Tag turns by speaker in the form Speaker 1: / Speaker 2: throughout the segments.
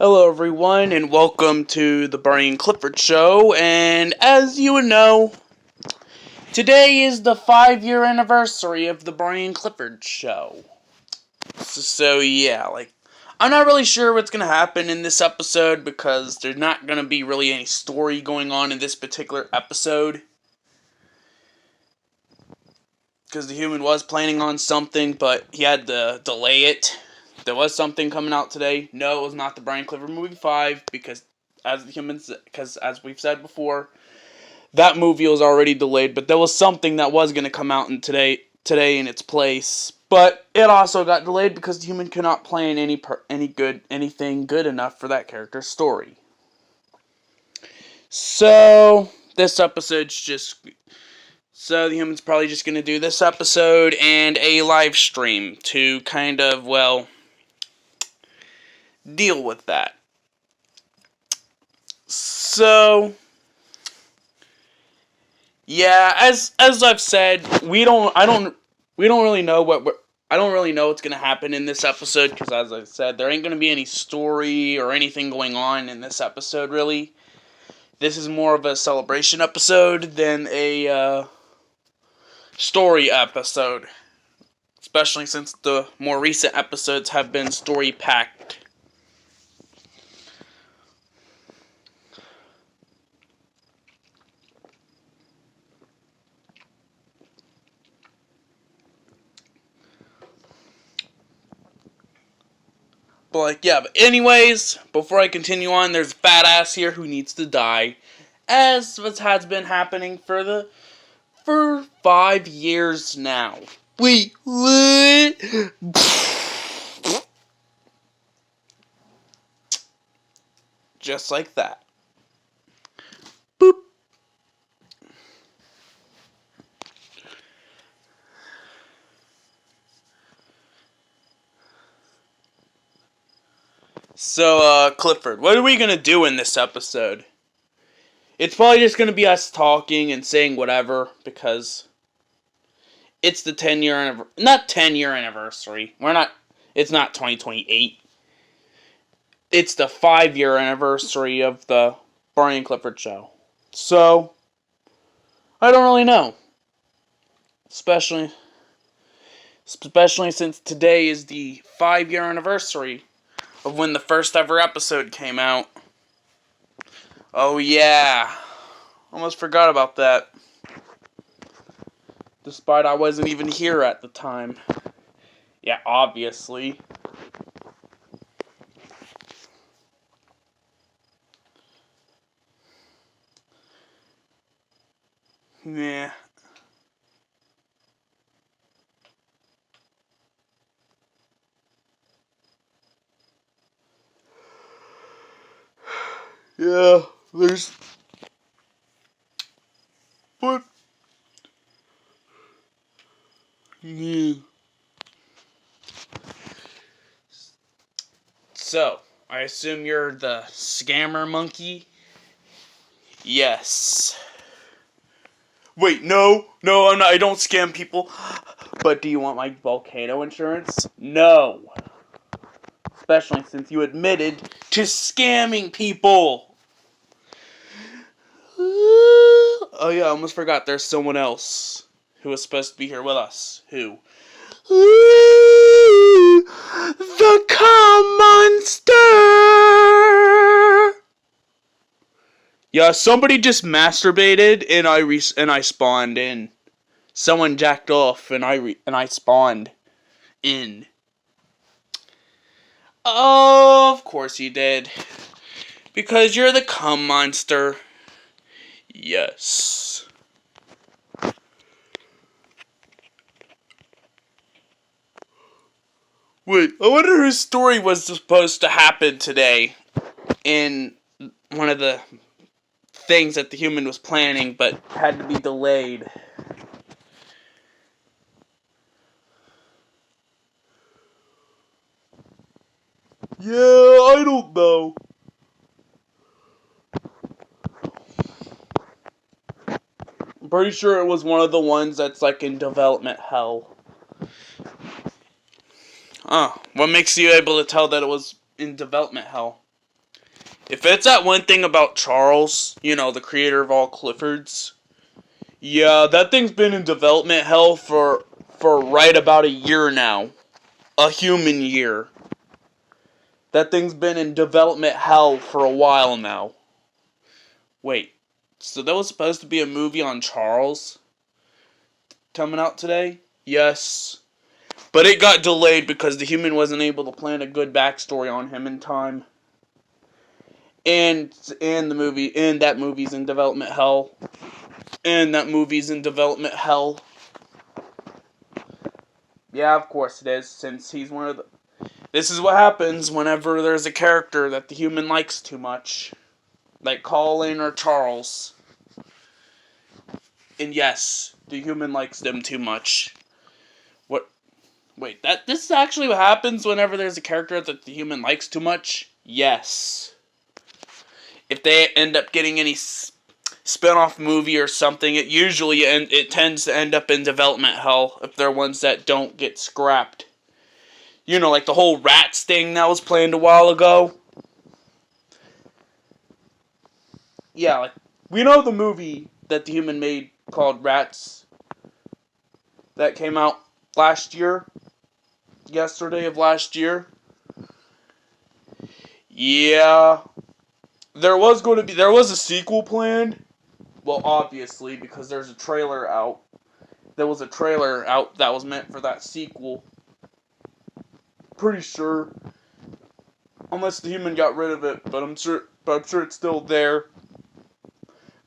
Speaker 1: Hello everyone and welcome to the Barney and Clifford show, and as you would know, today is the 5-year anniversary of the Barney and Clifford show. So yeah, I'm not really sure what's going to happen in this episode because there's not going to be really any story going on in this particular episode. Because the human was planning on something, but he had to delay it. There was something coming out today. No, it was not the Brian Clifford movie 5, because as we've said before, that movie was already delayed, but there was something that was going to come out today in its place. But it also got delayed because the human could not plan anything good enough for that character's story. So this episode's So the human's probably just going to do this episode and a live stream to kind of, deal with that. So, yeah, as I've said, I don't really know what's going to happen in this episode, because as I said, there ain't going to be any story or anything going on in this episode, really. This is more of a celebration episode than a, story episode, especially since the more recent episodes have been story-packed. But anyways, before I continue on, there's a fat ass here who needs to die, as what has been happening for 5 years now. Wait, what? Just like that. Boop. So, Clifford, what are we gonna do in this episode? It's probably just gonna be us talking and saying whatever, because it's the 10-year anniversary. It's not 2028. It's the 5-year anniversary of the Barney and Clifford show. So, I don't really know. Especially since today is the 5-year anniversary of when the first ever episode came out. Oh yeah, almost forgot about that. Despite I wasn't even here at the time. Yeah, obviously. Yeah. Yeah, there's... But... Yeah. So, I assume you're the scammer monkey? Yes. Wait, no, I'm not. I don't scam people. But do you want my volcano insurance? No. Especially since you admitted to scamming people. Oh yeah, I almost forgot. There's someone else who was supposed to be here with us. Who? The Calm Monster! Yeah, somebody just masturbated and I spawned in. Someone jacked off and I spawned in. Oh, of course you did. Because you're the cum monster. Yes. Wait, I wonder whose story was supposed to happen today in one of the things that the human was planning, but had to be delayed. Yeah, I don't know. I'm pretty sure it was one of the ones that's like in development hell. Oh, what makes you able to tell that it was in development hell? If it's that one thing about Charles, the creator of all Cliffords, yeah, that thing's been in development hell for right about a year now. A human year. That thing's been in development hell for a while now. Wait, so there was supposed to be a movie on Charles coming out today? Yes. But it got delayed because the human wasn't able to plan a good backstory on him in time. And that movie's in development hell. And that movie's in development hell. Yeah, of course it is, since he's one of the... This is what happens whenever there's a character that the human likes too much. Like Colin or Charles. And yes, the human likes them too much. What? Wait, this is actually what happens whenever there's a character that the human likes too much? Yes. If they end up getting any spin-off movie or something, it tends to end up in development hell if they're ones that don't get scrapped. Like the whole Rats thing that was planned a while ago. Yeah, like, we know the movie that the human made called Rats that came out yesterday of last year. Yeah, there was a sequel planned. Well, obviously, because there's a trailer out. There was a trailer out that was meant for that sequel. Pretty sure. Unless the human got rid of it, but I'm sure it's still there.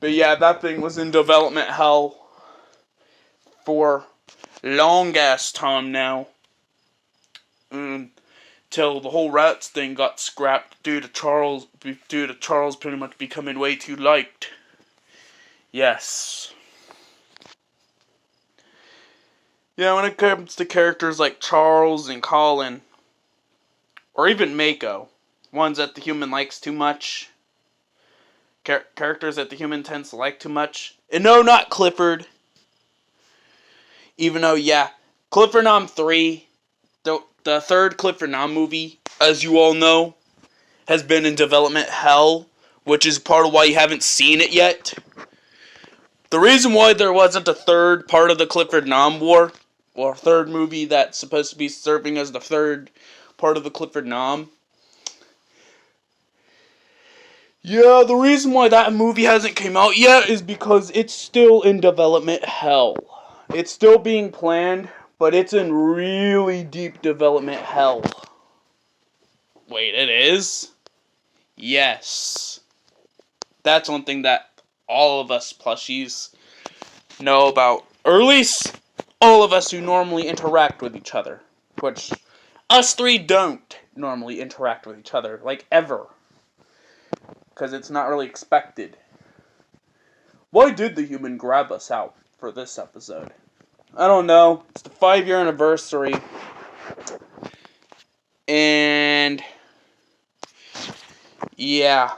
Speaker 1: But yeah, that thing was in development hell for long ass time now. Till the whole Rats thing got scrapped due to Charles pretty much becoming way too liked. Yes. Yeah, when it comes to characters like Charles and Colin, or even Mako, ones that the human likes too much, characters that the human tends to like too much, and no, not Clifford, even though, yeah, Clifford Nom 3, the third Clifford Nom movie, as you all know, has been in development hell, which is part of why you haven't seen it yet. The reason why there wasn't a third part of the Clifford Nom War, or a third movie that's supposed to be serving as the third part of the Clifford Nom. Yeah, the reason why that movie hasn't came out yet is because it's still in development hell. It's still being planned, but it's in really deep development hell. Wait, it is? Yes. That's one thing that all of us plushies know about. Or at least all of us who normally interact with each other. Which, us three don't normally interact with each other, like, ever. Because it's not really expected. Why did the human grab us out for this episode? I don't know. It's the 5-year anniversary. And yeah.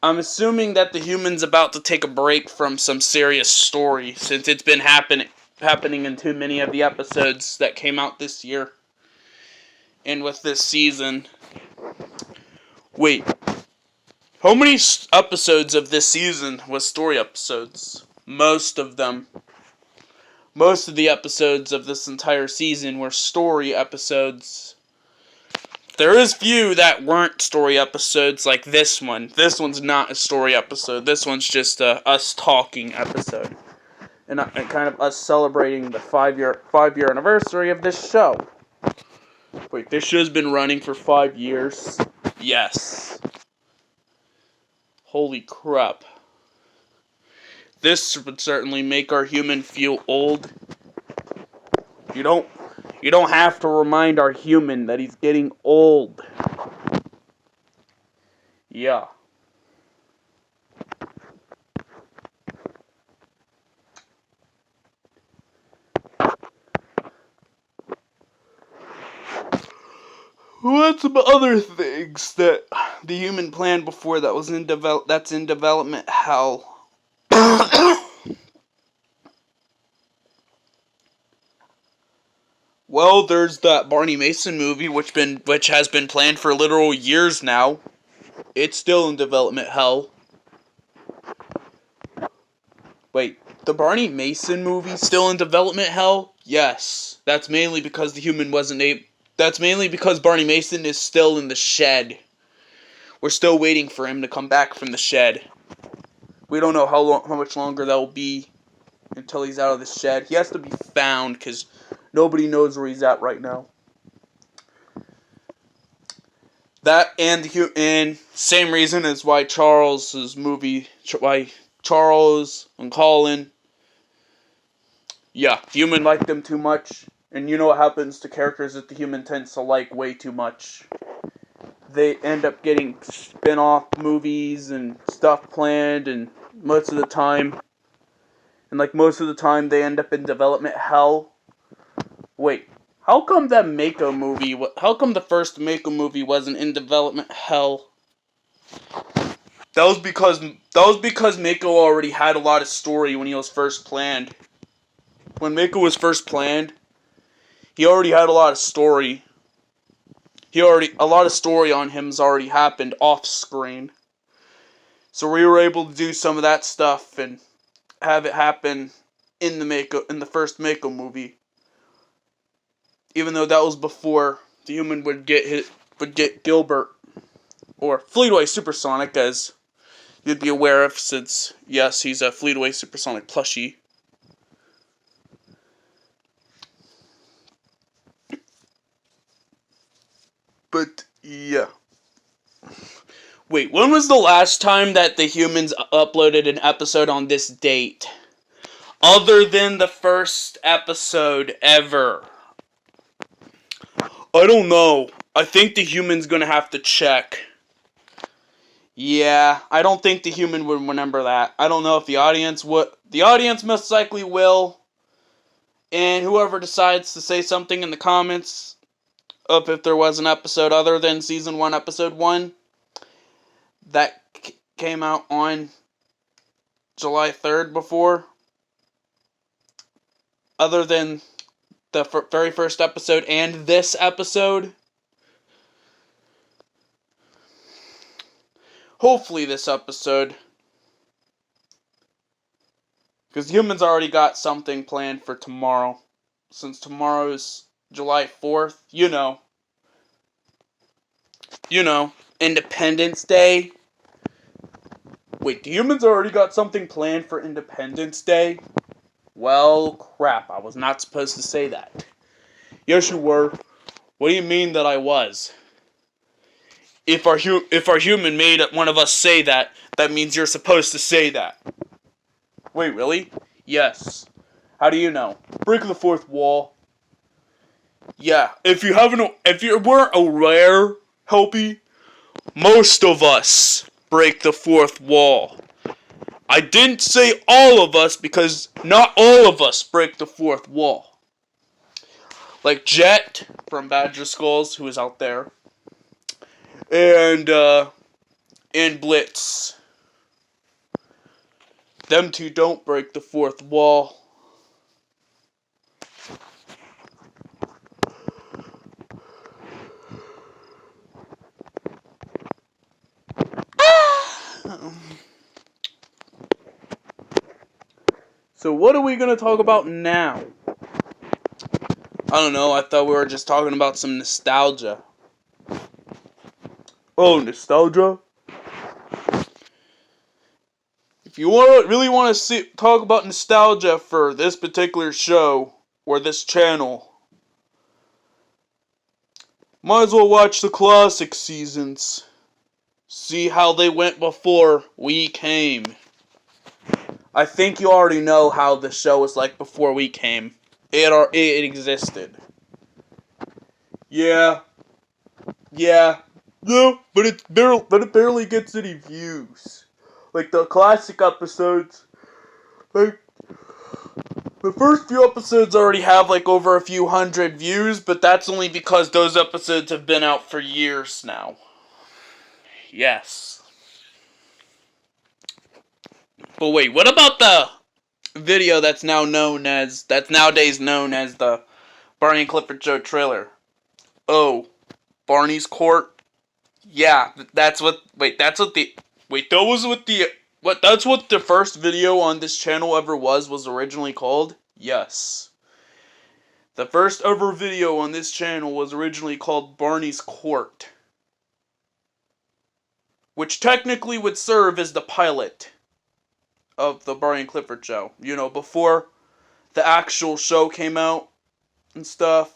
Speaker 1: I'm assuming that the human's about to take a break from some serious story, since it's been happening in too many of the episodes that came out this year. And with this season. Wait. How many episodes of this season was story episodes? Most of them. Most of the episodes of this entire season were story episodes. There is few that weren't story episodes, like this one. This one's not a story episode. This one's just a us talking episode. And kind of us celebrating the 5-year anniversary of this show. Wait, this show's been running for 5 years? Yes. Holy crap. This would certainly make our human feel old. You don't have to remind our human that he's getting old. Yeah. What's some other things that the human planned before that's in development hell? Well, there's that Barney Mason movie, which has been planned for literal years now. It's still in development hell. Wait, the Barney Mason movie still in development hell? Yes. That's mainly because the human wasn't able... That's mainly because Barney Mason is still in the shed. We're still waiting for him to come back from the shed. We don't know how much longer that will be until he's out of the shed. He has to be found because nobody knows where he's at right now. That and same reason as why Charles and Colin, yeah, the human liked them too much, and you know what happens to characters that the human tends to like way too much. They end up getting spin-off movies and stuff planned, and most of the time they end up in development hell. Wait, how come the first Mako movie wasn't in development hell? That was because Mako already had a lot of story when he was first planned. When Mako was first planned, he already had a lot of story. A lot of story on him's already happened off screen. So we were able to do some of that stuff and have it happen in the first Mako movie. Even though that was before the human would get Gilbert, or Fleetway Supersonic, as you'd be aware of, since yes, he's a Fleetway Supersonic plushie. But yeah. Wait, when was the last time that the humans uploaded an episode on this date? Other than the first episode ever. I don't know. I think the human's gonna have to check. Yeah, I don't think the human would remember that. I don't know if the audience would. The audience most likely will. And whoever decides to say something in the comments of if there was an episode other than Season 1, Episode 1, that came out on July 3rd before, other than the very first episode and this episode. Hopefully this episode, because humans already got something planned for tomorrow, since tomorrow's July 4th, you know, Independence Day. Wait, the humans already got something planned for Independence Day? Well, crap, I was not supposed to say that. Yes, you were. What do you mean that I was? If our human made one of us say that, that means you're supposed to say that. Wait, really? Yes. How do you know? Break the fourth wall. Yeah, if you weren't aware, Helpy, most of us break the fourth wall. I didn't say all of us because not all of us break the fourth wall. Like Jet from Badger Skulls, who is out there, and Blitz. Them two don't break the fourth wall. So what are we going to talk about now? I don't know, I thought we were just talking about some nostalgia. Oh, nostalgia? If you really want to talk about nostalgia for this particular show, or this channel, might as well watch the classic seasons. See how they went before we came. I think you already know how the show was like before we came. It existed. Yeah, but it barely gets any views. Like the classic episodes, like the first few episodes already have like over a few hundred views, but that's only because those episodes have been out for years now. Yes. But wait, what about the video that's nowadays known as the Barney and Clifford Show trailer? Oh, Barney's Court? Yeah, that's what. Wait, that's what the. Wait, that was what the. What? That's what the first video on this channel ever was originally called? Yes. The first ever video on this channel was originally called Barney's Court, which technically would serve as the pilot of the Barney and Clifford show. You know, before the actual show came out and stuff.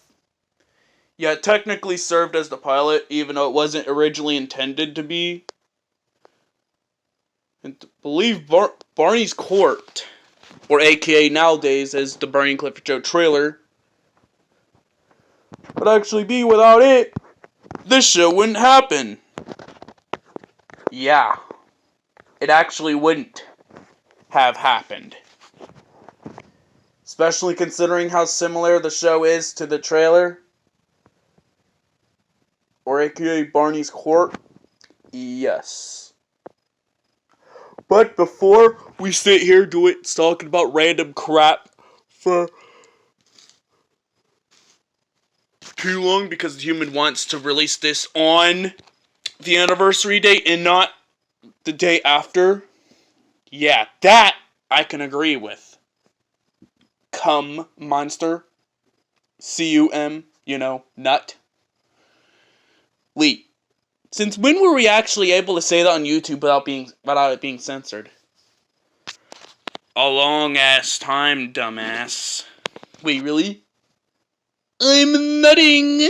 Speaker 1: Yeah, it technically served as the pilot, even though it wasn't originally intended to be. And to believe Barney's Court, or aka nowadays as the Barney and Clifford show trailer, would actually be without it, this show wouldn't happen. Yeah, it actually wouldn't have happened. Especially considering how similar the show is to the trailer, or aka Barney's Court. Yes. But before we sit here talking about random crap for too long, because the human wants to release this on the anniversary date and not the day after. Yeah, that I can agree with. Cum monster. C-U-M, nut. Wait, since when were we actually able to say that on YouTube without it being censored? A long ass time, dumbass. Wait, really? I'm nutting!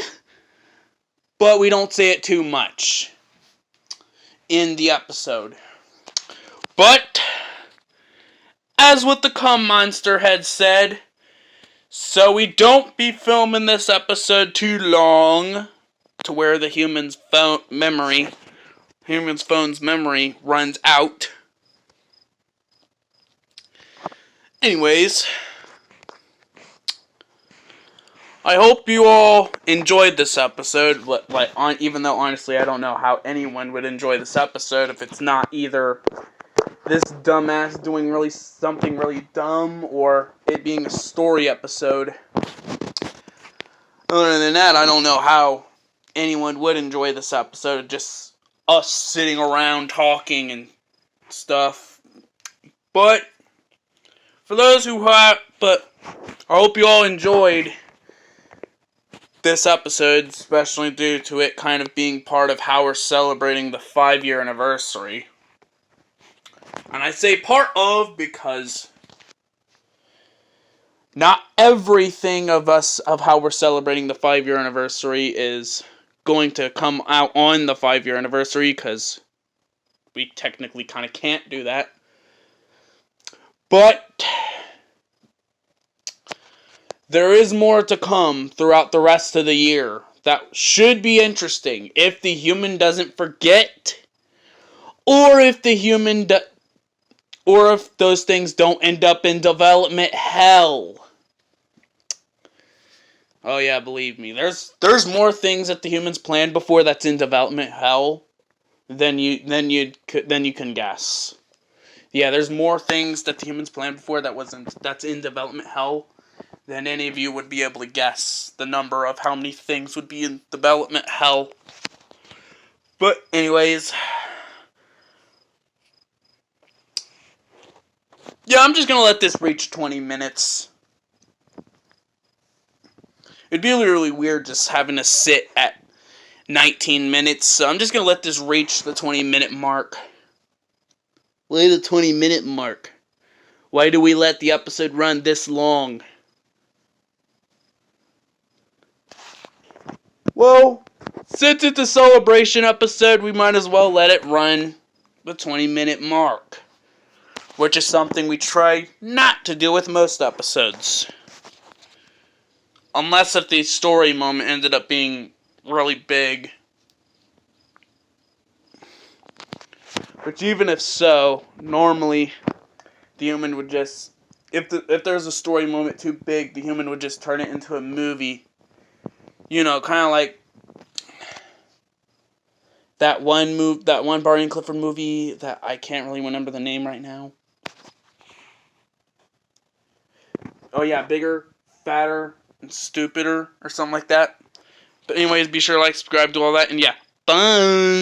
Speaker 1: But we don't say it too much in the episode. But, as what the cum monster had said, so we don't be filming this episode too long to where the human's phone's memory runs out. Anyways, I hope you all enjoyed this episode. Even though honestly I don't know how anyone would enjoy this episode if it's not either this dumbass doing something really dumb or it being a story episode. Other than that, I don't know how anyone would enjoy this episode. Just us sitting around talking and stuff. But for those who have, I hope you all enjoyed this episode, especially due to it kind of being part of how we're celebrating the 5-year anniversary. And I say part of because not everything of how we're celebrating the 5-year anniversary is going to come out on the 5-year anniversary, because we technically kind of can't do that. But there is more to come throughout the rest of the year that should be interesting if the human doesn't forget, or if those things don't end up in development hell. Oh yeah, believe me, there's more things that the humans planned before that's in development hell than you can guess. Yeah, there's more things that the humans planned before that's in development hell than any of you would be able to guess the number of how many things would be in development hell. But anyways, yeah, I'm just gonna let this reach 20 minutes. It'd be really weird just having to sit at 19 minutes, so I'm just gonna let this reach the 20-minute mark. Why the 20-minute mark? Why do we let the episode run this long? Well, since it's a celebration episode, we might as well let it run the 20-minute mark, which is something we try not to do with most episodes. Unless if the story moment ended up being really big. Which even if so, normally the human would just, if there's a story moment too big, the human would just turn it into a movie. Kind of like that one Barney and Clifford movie that I can't really remember the name right now. Oh yeah, Bigger, Fatter, and Stupider, or something like that. But anyways, be sure to like, subscribe, do all that, and yeah, bye!